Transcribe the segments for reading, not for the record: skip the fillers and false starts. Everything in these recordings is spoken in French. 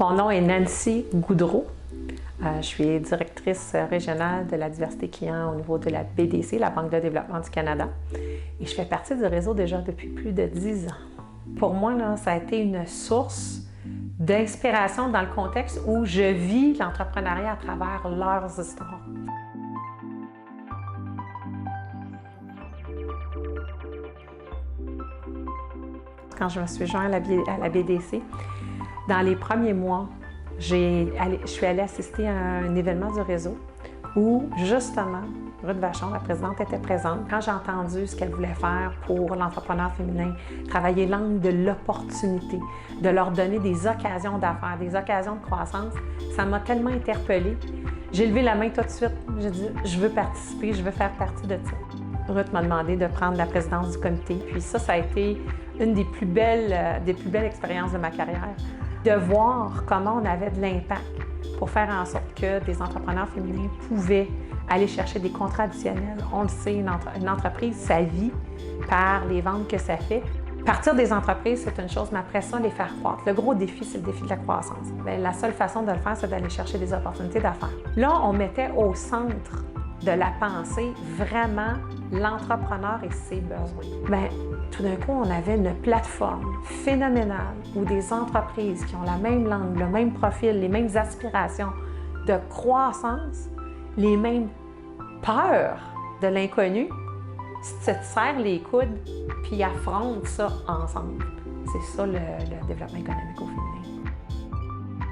Mon nom est Nancy Goudreau. Je suis directrice régionale de la diversité client au niveau de la BDC, la Banque de développement du Canada. Et je fais partie du réseau déjà depuis plus de 10 ans. Pour moi, là, ça a été une source d'inspiration dans le contexte où je vis l'entrepreneuriat à travers leurs histoires. Quand je me suis jointe à la BDC, dans les premiers mois, je suis allée assister à un événement du réseau où, justement, Ruth Vachon, la présidente, était présente. Quand j'ai entendu ce qu'elle voulait faire pour l'entrepreneur féminin, travailler l'angle de l'opportunité, de leur donner des occasions d'affaires, des occasions de croissance, ça m'a tellement interpellée. J'ai levé la main tout de suite. J'ai dit, je veux participer, je veux faire partie de ça. Ruth m'a demandé de prendre la présidence du comité. Puis ça a été une des plus belles expériences de ma carrière. De voir comment on avait de l'impact pour faire en sorte que des entrepreneurs féminins pouvaient aller chercher des contrats additionnels. On le sait, une entreprise, ça vit par les ventes que ça fait. Partir des entreprises, c'est une chose, mais après ça, les faire croître. Le gros défi, c'est le défi de la croissance. Bien, la seule façon de le faire, c'est d'aller chercher des opportunités d'affaires. Là, on mettait au centre de la pensée vraiment l'entrepreneur et ses besoins. Bien, tout d'un coup, on avait une plateforme phénoménale où des entreprises qui ont la même langue, le même profil, les mêmes aspirations de croissance, les mêmes peurs de l'inconnu, se serrent les coudes puis affrontent ça ensemble. C'est ça le développement économique au féminin.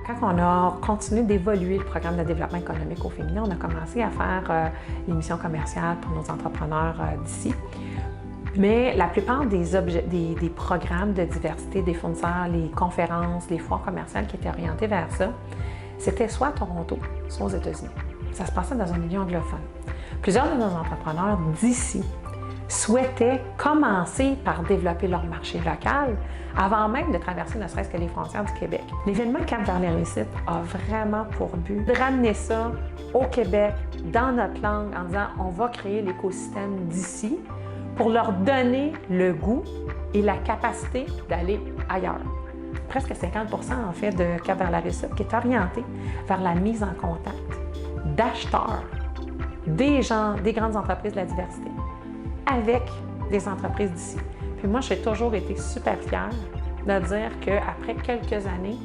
Quand on a continué d'évoluer le programme de développement économique au féminin, on a commencé à faire les missions commerciales pour nos entrepreneurs d'ici. Mais la plupart des programmes de diversité des fournisseurs, les conférences, les foires commerciales qui étaient orientées vers ça, c'était soit à Toronto, soit aux États-Unis. Ça se passait dans un milieu anglophone. Plusieurs de nos entrepreneurs d'ici souhaitaient commencer par développer leur marché local avant même de traverser ne serait-ce que les frontières du Québec. L'événement Cap vers les réussites a vraiment pour but de ramener ça au Québec, dans notre langue, en disant on va créer l'écosystème d'ici pour leur donner le goût et la capacité d'aller ailleurs. Presque 50 en fait de Cap vers la réussite qui est orienté vers la mise en contact d'acheteurs, des gens, des grandes entreprises de la diversité, avec des entreprises d'ici. Puis moi, j'ai toujours été super fière de dire qu'après quelques années,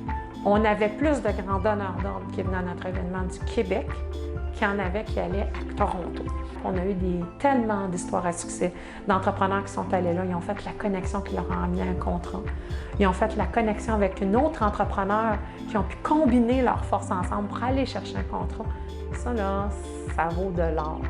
on avait plus de grands donneurs d'ordre qui venaient à notre événement du Québec qu'il y en avait qui allaient à Toronto. On a eu tellement d'histoires à succès d'entrepreneurs qui sont allés là, ils ont fait la connexion qui leur a amené un contrat. Ils ont fait la connexion avec une autre entrepreneur qui ont pu combiner leurs forces ensemble pour aller chercher un contrat. Ça, là, ça vaut de l'or.